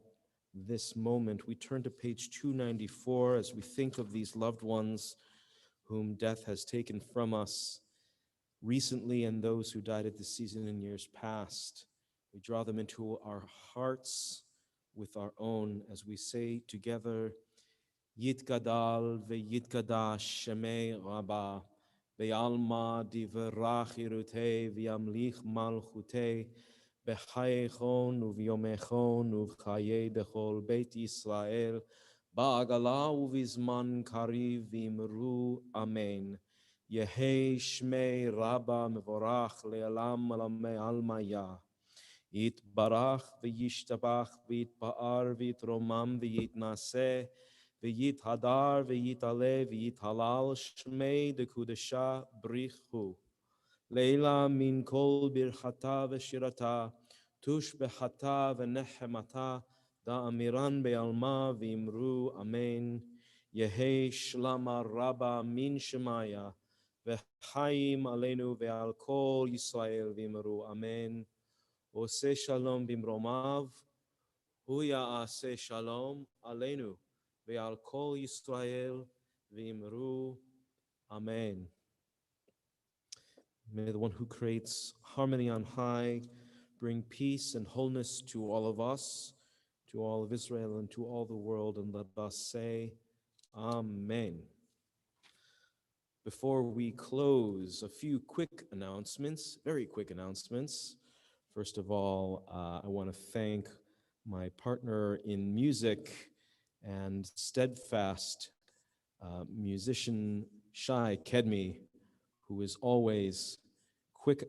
this moment. We turn to page 294 as we think of these loved ones whom death has taken from us recently and those who died at this season in years past. We draw them into our hearts with our own as we say together, Yitgadal ve'yitgadash shemei Rabba ve'alma divrach irutei ve'amlich malchutei b'chayechon u'v'yomechon u'v'chayei b'chol Beit Yisrael ba'agala u'v'zman kariv v'imru amen. Yehei shmei Rabba mevorach le'alam alamei almaya. Yitbarach v'yishtabach v'yitba'ar v'yitromam v'yitnaseh v'yithadar v'yitale v'yithalal shmei dekudesha brichu. Leila min kol birchata v'shirata tush bechata v'nechemata da'amiran be'alma v'imru amen. Yehei shlama rabba min shemaya v'chaim aleinu ve'al kol Yisrael v'imru amen. Ose shalom bimromav, hu ya'aseh shalom aleinu, ve'al kol Yisrael v'imru, amen. May the one who creates harmony on high bring peace and wholeness to all of us, to all of Israel, and to all the world, and let us say, amen. Before we close, a few quick announcements, very quick announcements. First of all, I want to thank my partner in music and steadfast musician Shai Kedmi, who is always quick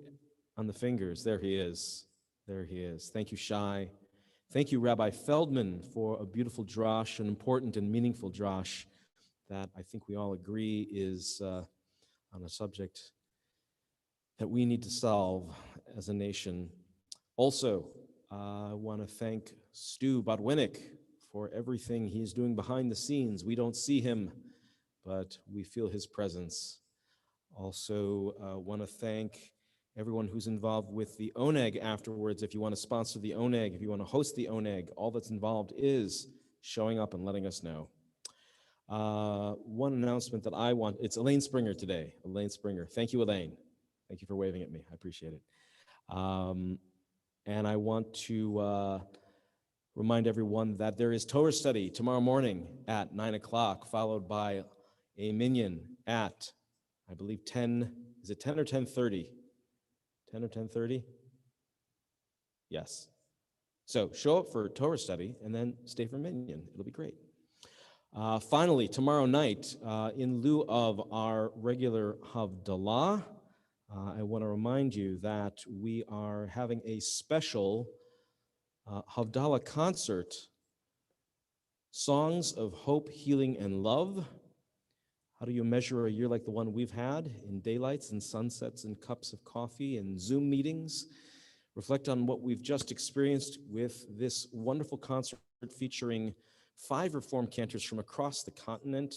on the fingers. There he is. There he is. Thank you, Shai. Thank you, Rabbi Feldman, for a beautiful drash, an important and meaningful drash that I think we all agree is on a subject that we need to solve as a nation. Also, I want to thank Stu Bodwinnick for everything he's doing behind the scenes. We don't see him, but we feel his presence. Also, want to thank everyone who's involved with the ONEG afterwards. If you want to sponsor the ONEG, if you want to host the ONEG, all that's involved is showing up and letting us know. One announcement that I want, it's Elaine Springer today. Elaine Springer. Thank you, Elaine. Thank you for waving at me. I appreciate it. And I want to remind everyone that there is Torah study tomorrow morning at 9 o'clock, followed by a minyan at, I believe 10, is it 10 or 10:30? 10 or 10:30? Yes. So show up for Torah study and then stay for minyan. It'll be great. Finally, tomorrow night, in lieu of our regular Havdalah, I want to remind you that we are having a special Havdalah concert, Songs of Hope, Healing, and Love. How do you measure a year like the one we've had in daylights and sunsets and cups of coffee and Zoom meetings? Reflect on what we've just experienced with this wonderful concert featuring 5 Reformed cantors from across the continent,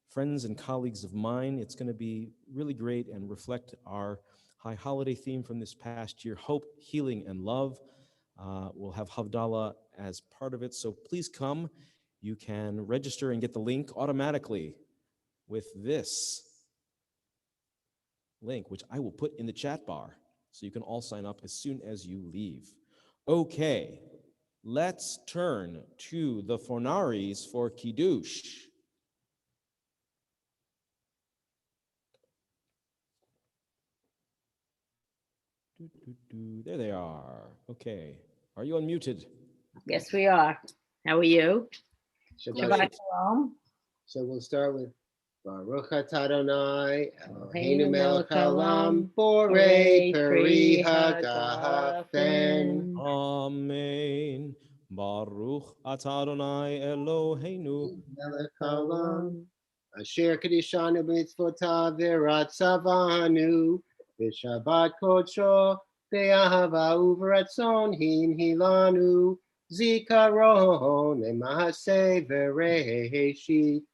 friends and colleagues of mine. It's going to be really great and reflect our high holiday theme from this past year, hope, healing, and love. We'll have Havdalah as part of it, so please come. You can register and get the link automatically with this link, which I will put in the chat bar, so you can all sign up as soon as you leave. Okay, let's turn to the Fornaris for Kiddush. There they are. Okay. Are you unmuted? Yes, we are. How are you? Shabbat. Shalom. So we'll start with Baruch atah Adonai Eloheinu Eloheinu melech melech haolam haolam, borei borei peri peri hagafen. Amen. Baruch atah Adonai Eloheinu Melech haolam asher kadishanu b'mitzvotav v'ratzavanu v'shabbat kodsho be'ahava uv'ratzon hinhilanu zikaron le'mahaseh v'reheshit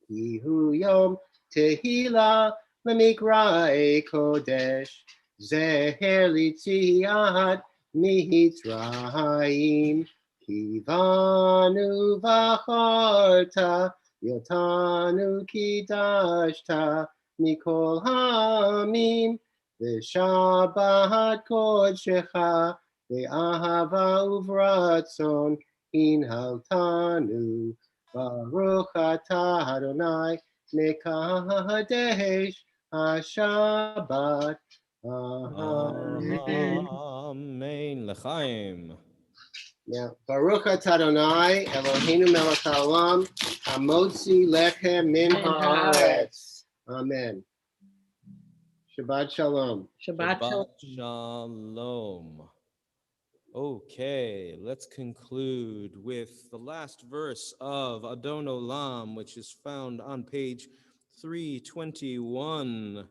Kihu Yom Tehila Lemikra Kodesh Zeher Litziat Mitzrayim Kivanu Vacharta Yotanu Kidashta Mikol Hamim V'Shabbat Kodshecha Ve'ahava Uvratzon Inhaltanu Baruch atah Adonai mekadesh hashabbat. Amen. L'chaim. Now, Baruch atah Adonai Eloheinu melech haolam hamotzi lechem min haaretz. Amen. Shabbat shalom. Shabbat shalom. Shalom. Okay, let's conclude with the last verse of Adon Olam, which is found on page 321.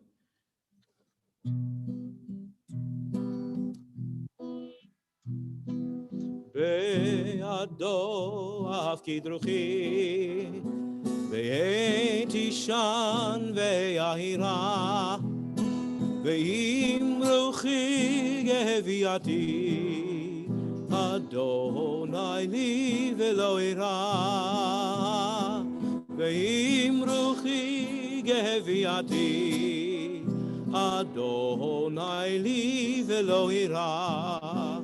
Be'ado afkidruchi ve'etishan ve'ahira ve'imruchi geviati Adonai li velo ira ve'imruchi geviati Adonai li velo ira.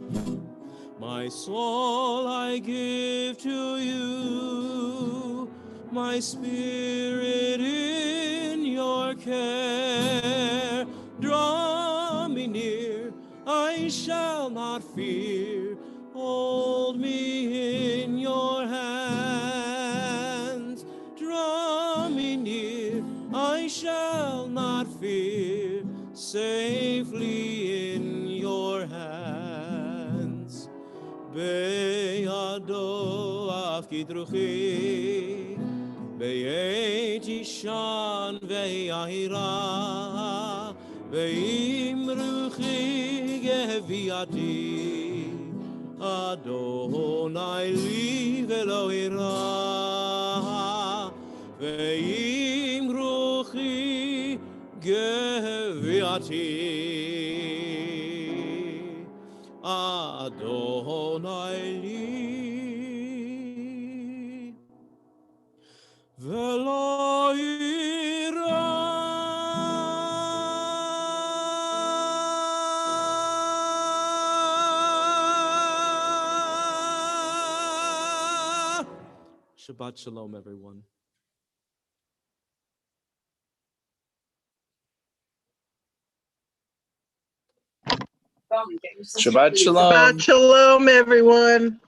My soul I give to you, my spirit in your care. Draw me near, I shall not fear. Hold me in your hands. Draw me near, I shall not fear. Safely in your hands. Be'ado afkidruchi be'etishan ve'ahira ve'imruchi geviati Adonai li velo ira ve'imruchi geviati Adonai li velo ira. Shabbat shalom, everyone. Shabbat shalom. Shabbat shalom, everyone.